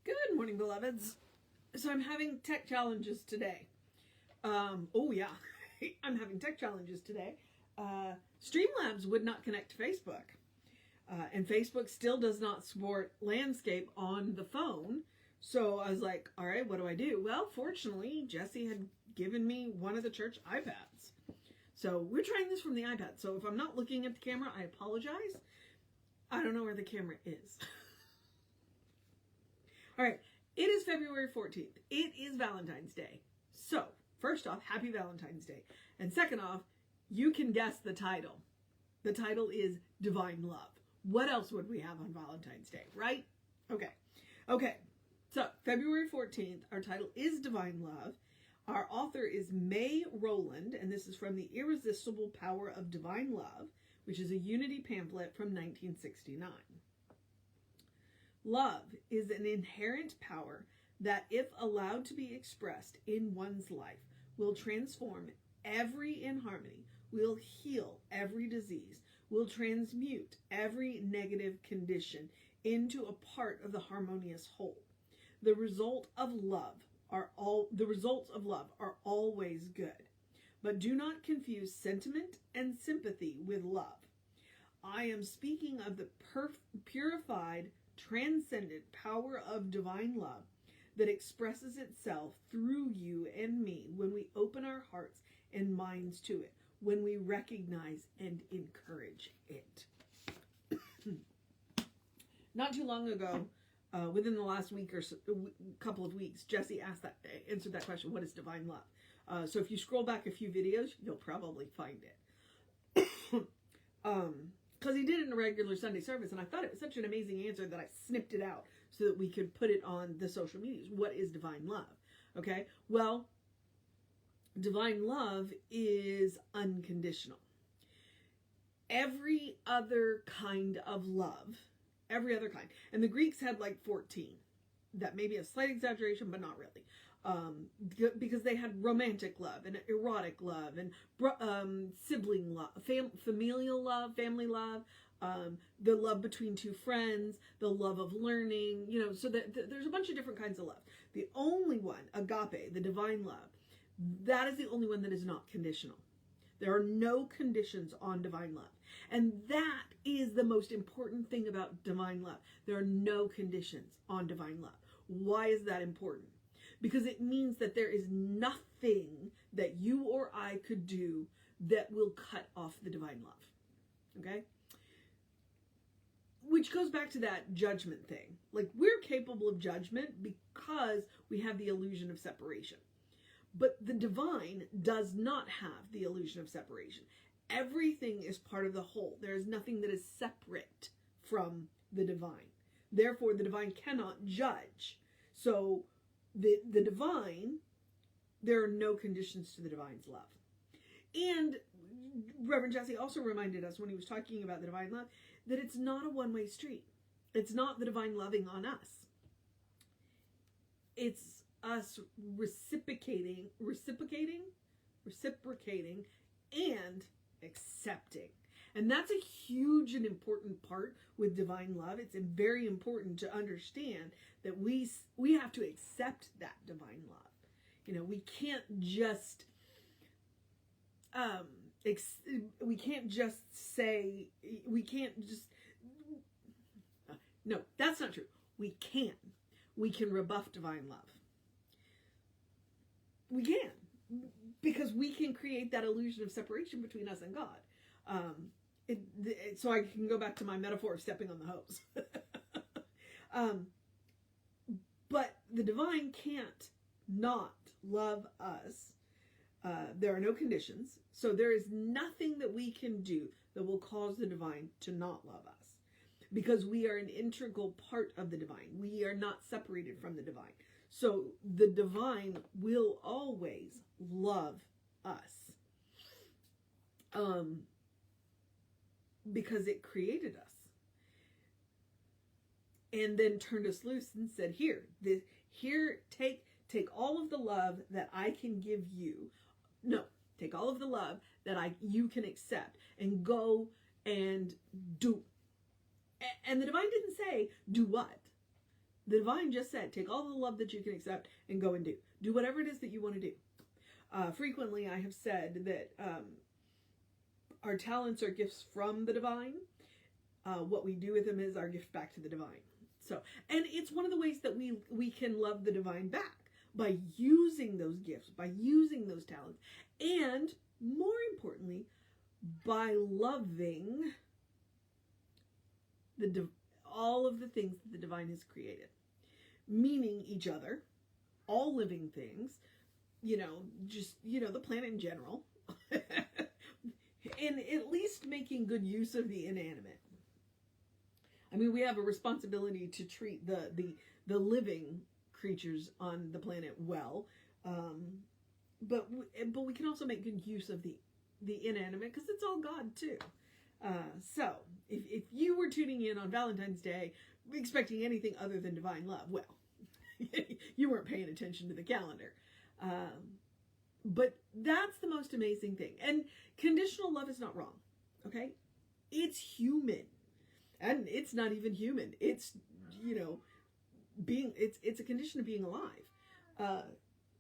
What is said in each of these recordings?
Good morning, beloveds. So I'm having tech challenges today. Oh yeah, I'm having tech challenges today. Streamlabs would not connect to Facebook. And Facebook still does not support landscape on the phone. So I was like, all right, what do I do? Well, fortunately, Jesse had given me one of the church iPads. So we're trying this from the iPad. So if I'm not looking at the camera, I apologize. I don't know where the camera is. All right, it is February 14th. It is Valentine's Day. So, first off, happy Valentine's Day. And second off, you can guess the title. The title is Divine Love. What else would we have on Valentine's Day, right? Okay. So, February 14th, our title is Divine Love. Our author is Rowland, and this is from The Irresistible Power of Divine Love, which is a Unity pamphlet from 1969. Love is an inherent power that, if allowed to be expressed in one's life, will transform every inharmony, will heal every disease, will transmute every negative condition into a part of the harmonious whole. The results of love are always good, but do not confuse sentiment and sympathy with love. I am speaking of the purified, transcendent power of divine love that expresses itself through you and me when we open our hearts and minds to it, when we recognize and encourage it. Not too long ago, within the last week or so, couple of weeks, Jesse answered that question, what is divine love? So if you scroll back a few videos, you'll probably find it. Because he did it in a regular Sunday service, and I thought it was such an amazing answer that I snipped it out so that we could put it on the social medias. What is divine love? Okay, well, divine love is unconditional. Every other kind of love, and the Greeks had like 14. That may be a slight exaggeration, but not really. Because they had romantic love and erotic love and sibling love, familial love, family love, the love between two friends, the love of learning, so that there's a bunch of different kinds of love. The only one, agape, the divine love, that is the only one that is not conditional. There are no conditions on divine love. And that is the most important thing about divine love. There are no conditions on divine love. Why is that important? Because it means that there is nothing that you or I could do that will cut off the divine love. Okay? Which goes back to that judgment thing. Like, we're capable of judgment because we have the illusion of separation. But the divine does not have the illusion of separation. Everything is part of the whole. There is nothing that is separate from the divine. Therefore, the divine cannot judge. So, the divine, there are no conditions to the divine's love. And Reverend Jesse also reminded us when he was talking about the divine love that it's not a one-way street. It's not the divine loving on us. It's us reciprocating, and accepting. And that's a huge and important part with divine love. It's very important to understand that we have to accept that divine love. We can't just no, that's not true. We can rebuff divine love. We can, because we can create that illusion of separation between us and God. So I can go back to my metaphor of stepping on the hose. But the divine can't not love us. There are no conditions. So there is nothing that we can do that will cause the divine to not love us. Because we are an integral part of the divine. We are not separated from the divine. So the divine will always love us. Because it created us. And then turned us loose and said, here, take all of the love that I can give you. No, take all of the love that you can accept and go and do. And the divine didn't say, do what? The divine just said, take all the love that you can accept and go and do. Do whatever it is that you want to do. Frequently, I have said that our talents are gifts from the divine. What we do with them is our gift back to the divine. So, and it's one of the ways that we can love the divine back, by using those gifts, by using those talents, and more importantly, by loving all of the things that the divine has created. Meaning each other, all living things, just, the planet in general, and at least making good use of the inanimate. I mean, we have a responsibility to treat the living creatures on the planet well, but we can also make good use of the inanimate, because it's all God too. So if you were tuning in on Valentine's Day expecting anything other than divine love, well, you weren't paying attention to the calendar. But that's the most amazing thing. And conditional love is not wrong. Okay? It's human. And it's not even human. It's, it's a condition of being alive.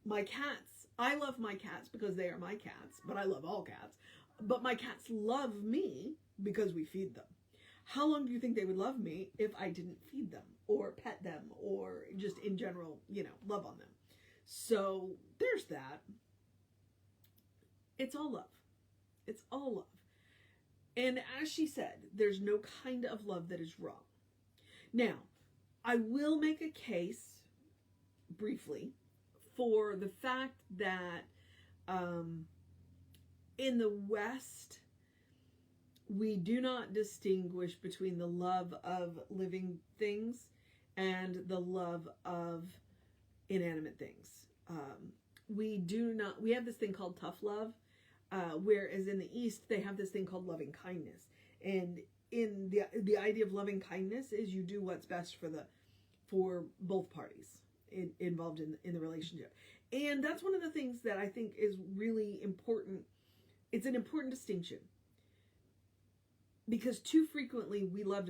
My cats, I love my cats because they are my cats, but I love all cats. But my cats love me because we feed them. How long do you think they would love me if I didn't feed them or pet them or just in general, love on them? So there's that. It's all love. It's all love. And as she said, there's no kind of love that is wrong. Now, I will make a case briefly for the fact that in the West, we do not distinguish between the love of living things and the love of inanimate things. We have this thing called tough love, whereas in the East, they have this thing called loving kindness. And in the idea of loving kindness is you do what's best for both parties involved in the relationship. And that's one of the things that I think is really important. It's an important distinction, because too frequently we love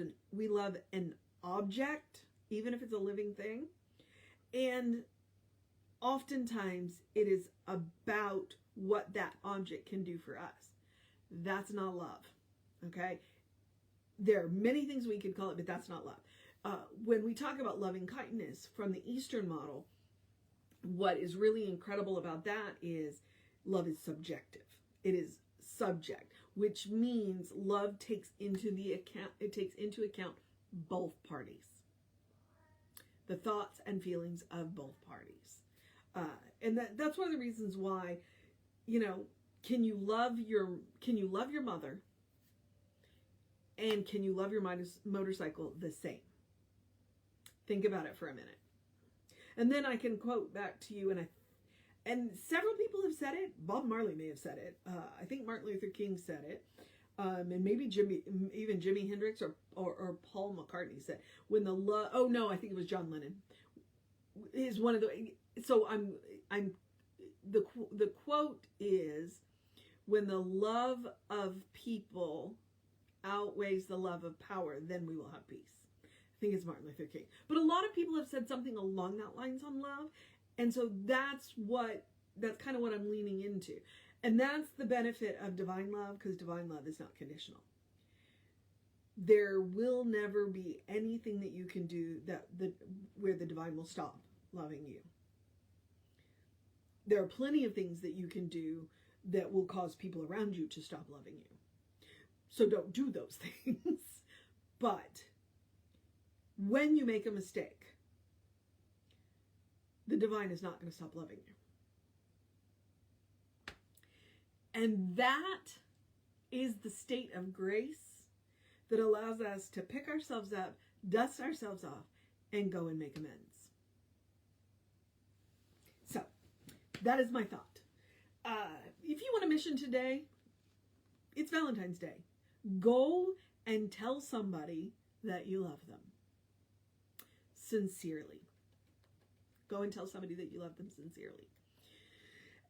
an object, even if it's a living thing, and oftentimes it is about what that object can do for us. That's not love. Okay? There are many things we could call it, but that's not love. When we talk about loving kindness from the Eastern model, what is really incredible about that is love is subjective. It is subject, which means love takes into account both parties, the thoughts and feelings of both parties, and that's one of the reasons why, can you love your mother, and can you love your motorcycle the same? Think about it for a minute, and then I can quote back to you, and several people have said it. Bob Marley may have said it. I think Martin Luther King said it. And maybe Jimi Hendrix or Paul McCartney said, when the love, oh no, I think it was John Lennon, is one of the, so the quote is, when the love of people outweighs the love of power, then we will have peace. I think it's Martin Luther King. But a lot of people have said something along that lines on love. And so that's kind of what I'm leaning into. And that's the benefit of divine love, because divine love is not conditional. There will never be anything that you can do where the divine will stop loving you. There are plenty of things that you can do that will cause people around you to stop loving you. So don't do those things. But when you make a mistake, the divine is not going to stop loving you. And that is the state of grace that allows us to pick ourselves up, dust ourselves off, and go and make amends. So, that is my thought. If you want a mission today, it's Valentine's Day. Go and tell somebody that you love them. Sincerely. Go and tell somebody that you love them sincerely.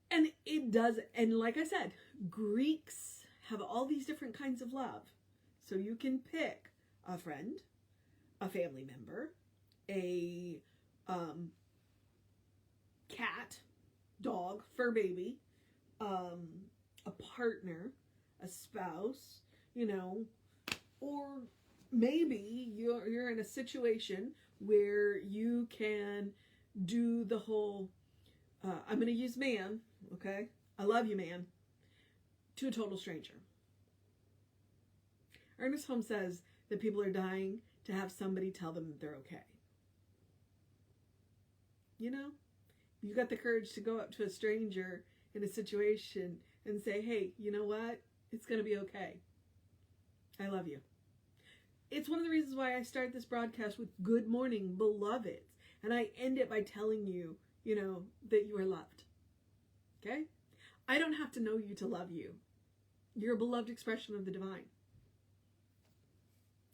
And it does, and like I said, Greeks have all these different kinds of love. So you can pick a friend, a family member, a cat, dog, fur baby, a partner, a spouse, or maybe you're in a situation where you can do the whole, I'm going to use man, okay? I love you, man, to a total stranger. Ernest Holmes says that people are dying to have somebody tell them that they're okay. You got the courage to go up to a stranger in a situation and say, hey, you know what? It's going to be okay. I love you. It's one of the reasons why I start this broadcast with good morning, beloveds. And I end it by telling you, that you are loved. Okay? I don't have to know you to love you. You're a beloved expression of the divine.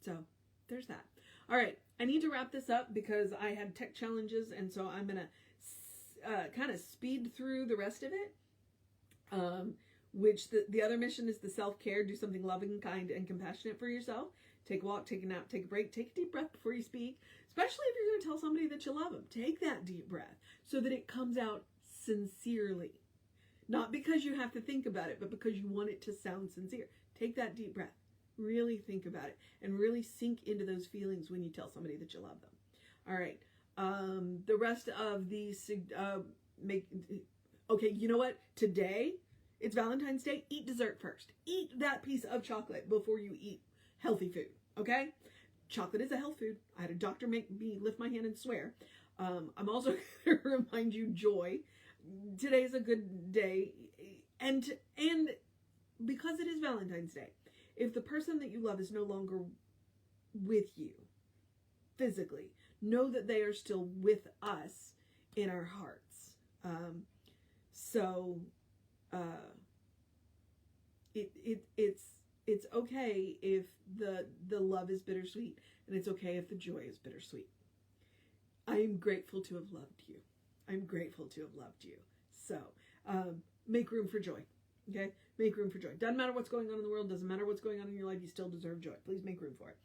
So, there's that. All right. I need to wrap this up because I had tech challenges, and so I'm going to kind of speed through the rest of it. Which the other mission is the self-care. Do something loving, kind, and compassionate for yourself. Take a walk, take a nap, take a break, take a deep breath before you speak. Especially if you're going to tell somebody that you love them. Take that deep breath so that it comes out sincerely. Not because you have to think about it, but because you want it to sound sincere. Take that deep breath. Really think about it and really sink into those feelings when you tell somebody that you love them. All right. The rest of these okay, you know what? Today, it's Valentine's Day. Eat dessert first. Eat that piece of chocolate before you eat healthy food, okay? Chocolate is a health food. I had a doctor make me lift my hand and swear. I'm also going to remind you joy. Today is a good day. And because it is Valentine's Day, if the person that you love is no longer with you physically, know that they are still with us in our hearts. It's okay if the love is bittersweet, and it's okay if the joy is bittersweet. I am grateful to have loved you. I'm grateful to have loved you. So, make room for joy. Okay? Make room for joy. Doesn't matter what's going on in the world. Doesn't matter what's going on in your life. You still deserve joy. Please make room for it.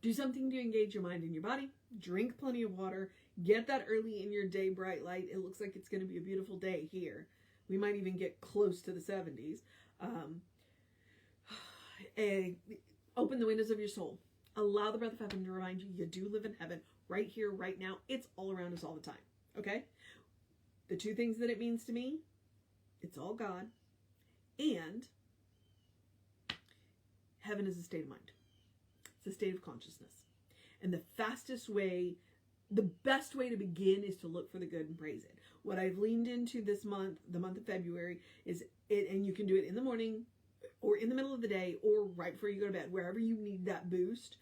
Do something to engage your mind and your body. Drink plenty of water. Get that early in your day bright light. It looks like it's going to be a beautiful day here. We might even get close to the 70s. Open the windows of your soul. Allow the breath of heaven to remind you do live in heaven right here, right now. It's all around us all the time. Okay? The two things that it means to me, it's all God, and heaven is a state of mind. It's a state of consciousness. And the best way to begin is to look for the good and praise it. What I've leaned into this month, the month of February, is it, and you can do it in the morning or in the middle of the day or right before you go to bed, wherever you need that boost.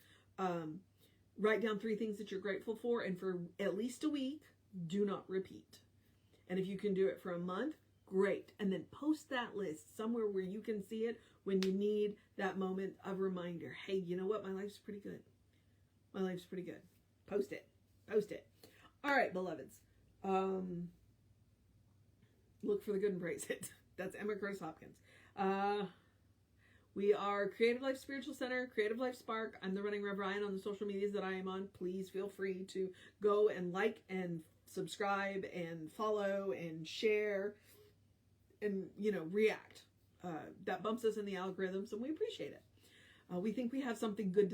Write down 3 things that you're grateful for, and for at least a week, do not repeat. And if you can do it for a month, great. And then post that list somewhere where you can see it when you need that moment of reminder. Hey, you know what? My life's pretty good. My life's pretty good. Post it. Post it. All right, beloveds. Look for the good and praise it. That's Emma Curtis Hopkins. We are Creative Life Spiritual Center, Creative Life Spark. I'm the running Rev Ryan on the social medias that I am on. Please feel free to go and like and subscribe and follow and share and, react. That bumps us in the algorithms, and we appreciate it. We think we have something good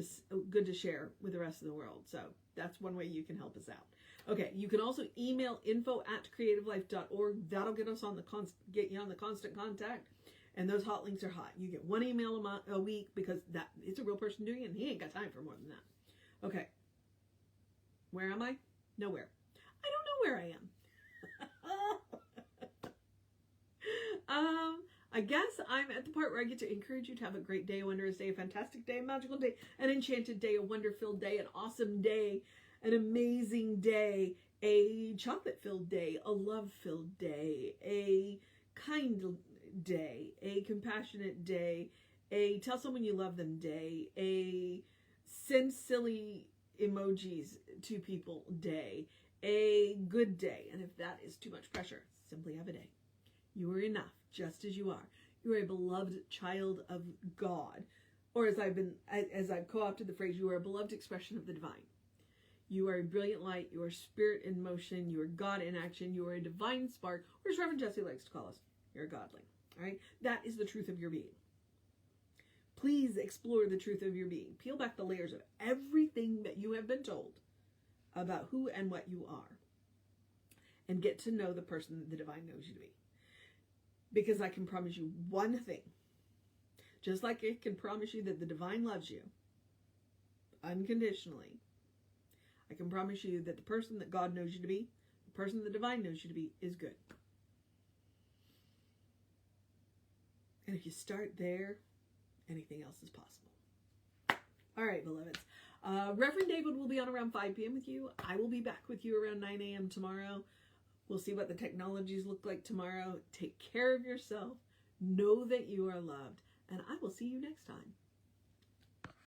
to share with the rest of the world. So that's one way you can help us out. Okay, you can also email info@creativelife.org. That'll get us get you on the constant contact. And those hot links are hot. You get 1 email a week because it's a real person doing it, and he ain't got time for more than that. Okay. Where am I? Nowhere. I don't know where I am. I guess I'm at the part where I get to encourage you to have a great day, a wondrous day, a fantastic day, a magical day, an enchanted day, a wonder-filled day, an awesome day, an amazing day, a chocolate-filled day, a love-filled day, a kind day, a compassionate day, a tell someone you love them day, a send silly emojis to people day, a good day. And if that is too much pressure, simply have a day. You are enough just as you are. You are a beloved child of God. Or as I've co-opted the phrase, you are a beloved expression of the divine. You are a brilliant light. You are spirit in motion. You are God in action. You are a divine spark, or as Reverend Jesse likes to call us, you're a godling. All right? That is the truth of your being. Please explore the truth of your being. Peel back the layers of everything that you have been told about who and what you are, and get to know the person that the divine knows you to be. Because I can promise you one thing. Just like it can promise you that the divine loves you unconditionally, I can promise you that the person that God knows you to be, the person the divine knows you to be, is good. And if you start there, anything else is possible. All right, beloveds. Reverend David will be on around 5 p.m. with you. I will be back with you around 9 a.m. tomorrow. We'll see what the technologies look like tomorrow. Take care of yourself. Know that you are loved. And I will see you next time.